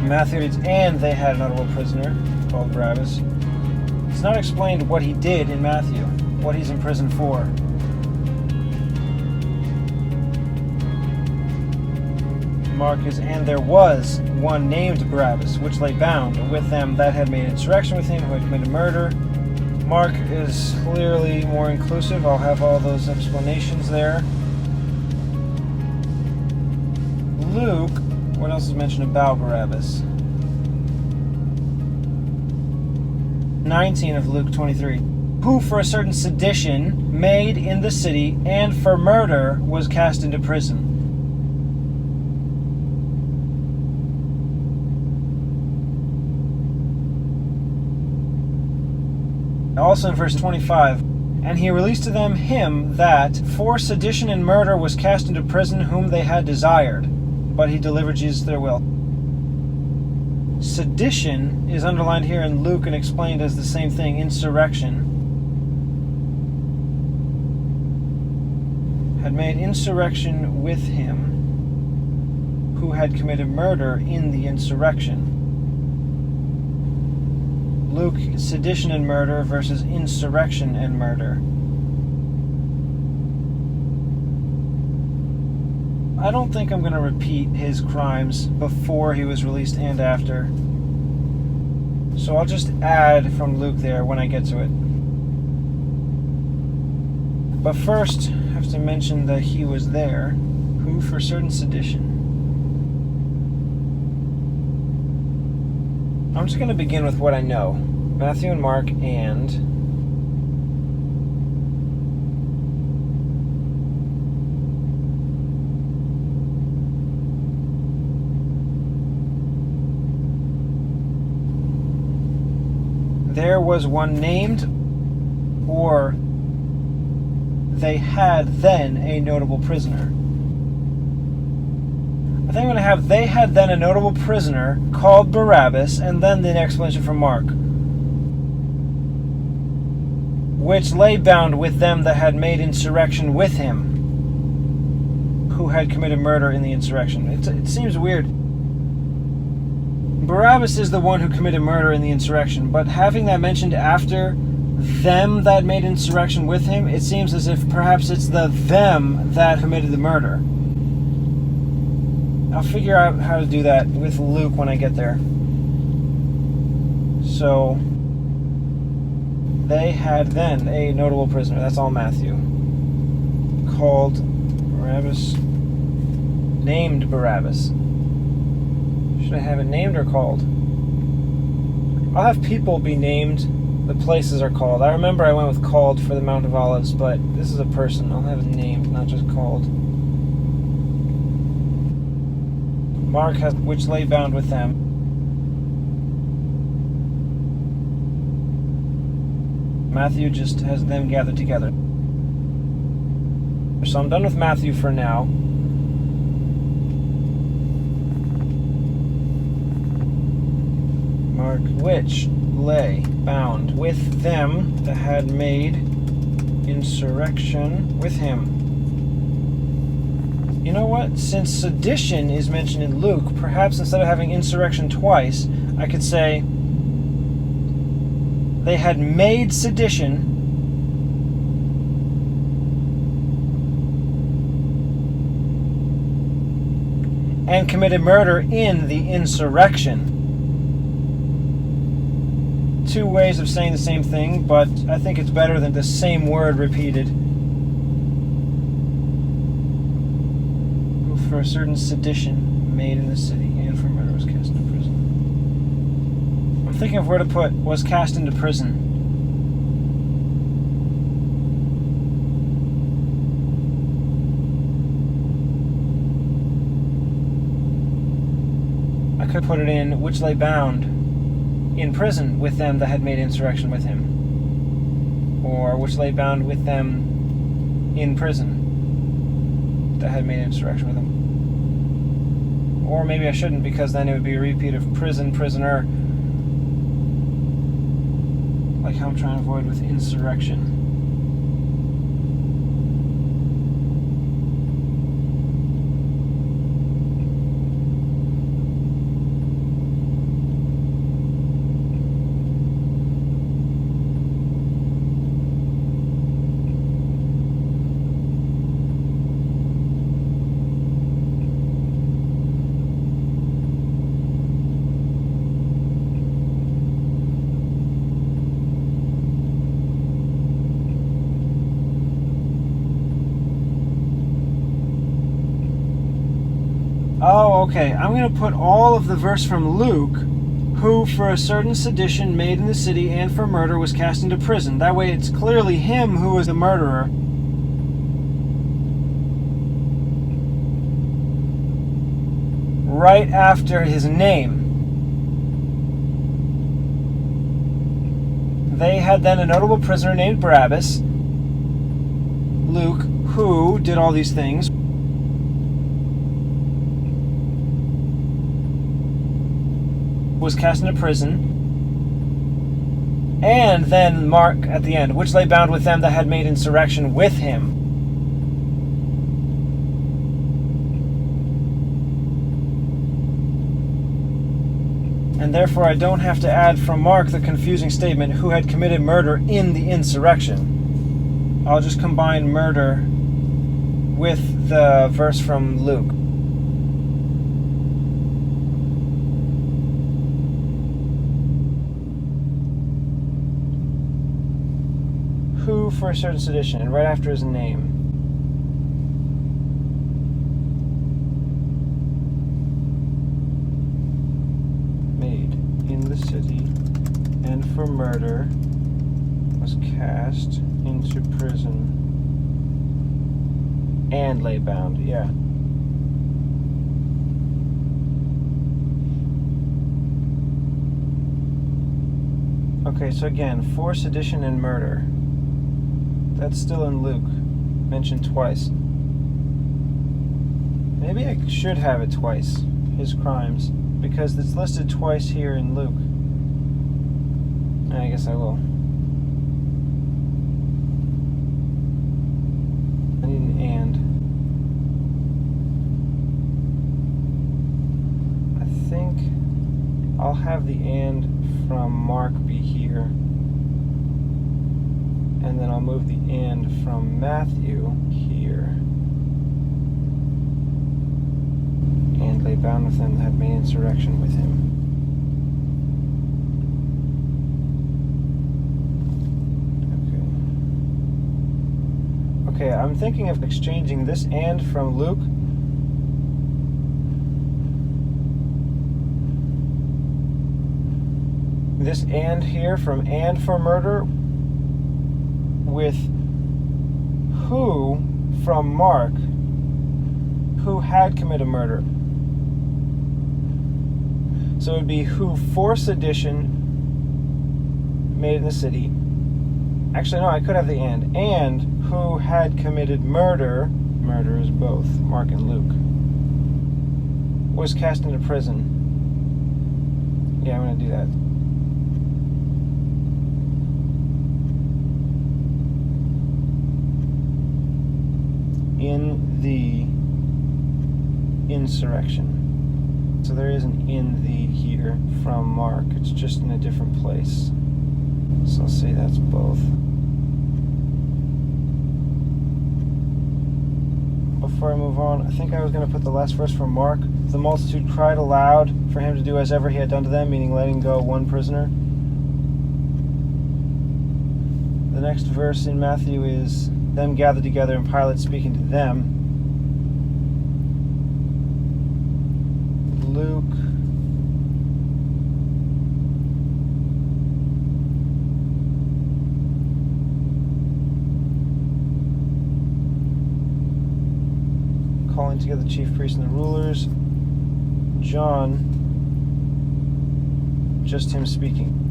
Matthew reads, and they had a notable prisoner called Barabbas. It's not explained what he did in Matthew, what he's in prison for. Mark is, and there was one named Barabbas, which lay bound with them that had made insurrection with him, who had committed murder. Mark is clearly more inclusive. I'll have all those explanations there. Luke, what else is mentioned about Barabbas? 19 of Luke 23. Who for a certain sedition made in the city and for murder was cast into prison. Also in verse 25, and he released to them him that for sedition and murder was cast into prison, whom they had desired, but he delivered Jesus to their will. Sedition is underlined here in Luke and explained as the same thing, insurrection. Had made insurrection with him, who had committed murder in the insurrection. Luke, sedition and murder versus insurrection and murder. I don't think I'm going to repeat his crimes before he was released and after. So I'll just add from Luke there when I get to it. But first, I have to mention that he was there, who for certain sedition. I'm just going to begin with what I know. Matthew and Mark and there was one named, or they had then a notable prisoner. I think I'm going to have they had then a notable prisoner called Barabbas, and then the explanation from Mark, which lay bound with them that had made insurrection with him, who had committed murder in the insurrection. It seems weird. Barabbas is the one who committed murder in the insurrection, but having that mentioned after them that made insurrection with him, it seems as if perhaps it's the them that committed the murder. I'll figure out how to do that with Luke when I get there. So, they had then a notable prisoner, that's all Matthew, called Barabbas, named Barabbas. Should I have it named or called? I'll have people be named, the places are called. I remember I went with called for the Mount of Olives, but this is a person. I'll have it named, not just called. Mark has, which lay bound with them. Matthew just has them gathered together. So I'm done with Matthew for now. Mark, which lay bound with them that had made insurrection with him. You know what? Since sedition is mentioned in Luke, perhaps instead of having insurrection twice, I could say they had made sedition and committed murder in the insurrection. Two ways of saying the same thing, but I think it's better than the same word repeated. Who for a certain sedition made in the city and for murder was cast into prison. I'm thinking of where to put was cast into prison. I could put it in which lay bound in prison with them that had made insurrection with him, or which lay bound with them in prison that had made insurrection with him. Or maybe I shouldn't, because then it would be a repeat of prison, prisoner, like how I'm trying to avoid with insurrection. Oh, okay. I'm going to put all of the verse from Luke, who for a certain sedition made in the city and for murder was cast into prison. That way it's clearly him who was the murderer. Right after his name. They had then a notable prisoner named Barabbas, Luke, who did all these things, was cast into prison. And then Mark at the end, which lay bound with them that had made insurrection with him. And therefore I don't have to add from Mark the confusing statement, who had committed murder in the insurrection. I'll just combine murder with the verse from Luke. Who for a certain sedition, and right after his name. Made in the city, and for murder was cast into prison and lay bound. Yeah. Okay, so again, for sedition and murder. That's still in Luke, mentioned twice. Maybe I should have it twice, his crimes, because it's listed twice here in Luke. I guess I will. I need an and. I think I'll have the and from Mark be here. And then I'll move the and from Matthew here. And lay bound with them that had made insurrection with him. Okay, I'm thinking of exchanging this and from Luke this and here from and for murder with who from Mark, who had committed murder. So it would be who for sedition made in the city. Actually, no, I could have the and who had committed murder. Murder is both Mark and Luke. Was cast into prison. Yeah, I'm going to do that. In the insurrection. So there is an in the here from Mark. It's just in a different place. So I'll say that's both. Before I move on, I think I was going to put the last verse from Mark. The multitude cried aloud for him to do as ever he had done to them, meaning letting go one prisoner. The next verse in Matthew is them gathered together and Pilate speaking to them. Luke. Calling together the chief priests and the rulers. John, just him speaking.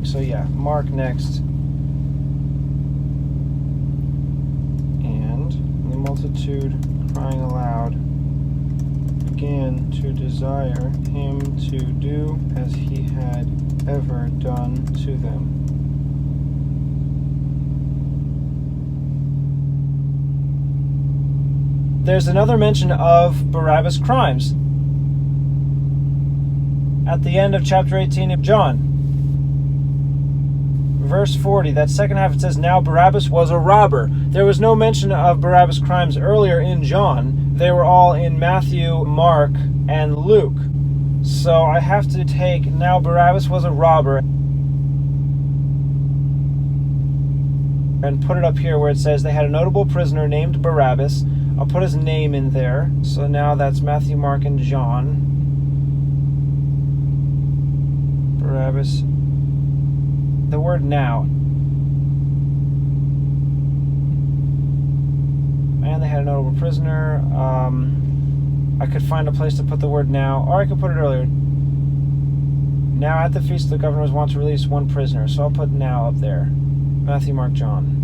So yeah, Mark next. And the multitude crying aloud began to desire him to do as he had ever done to them. There's another mention of Barabbas' crimes at the end of chapter 18 of John. Verse 40, that second half, it says, now Barabbas was a robber. There was no mention of Barabbas' crimes earlier in John. They were all in Matthew, Mark, and Luke. So I have to take, now Barabbas was a robber. And and put it up here where it says they had a notable prisoner named Barabbas. I'll put his name in there. So now that's Matthew, Mark, and John. Barabbas. The word now. And they had a notable prisoner. I could find a place to put the word now, or I could put it earlier. Now at the feast, the governors want to release one prisoner, so I'll put now up there. Matthew, Mark, John.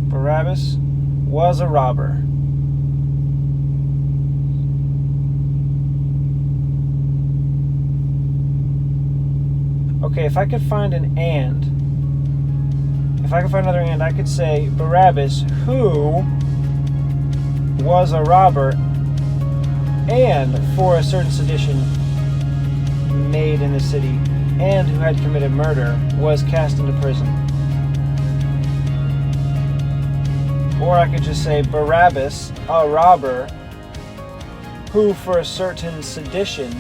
Barabbas was a robber. Okay, if I could find an and, if I could find another and, I could say Barabbas, who was a robber and for a certain sedition made in the city, and who had committed murder, was cast into prison. Or I could just say Barabbas, a robber, who for a certain sedition.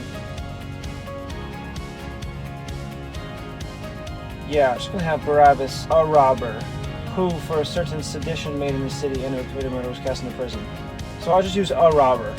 Yeah, I'm just going to have Barabbas, a robber, who for a certain sedition made in the city and who committed murder was cast into prison. So I'll just use a robber.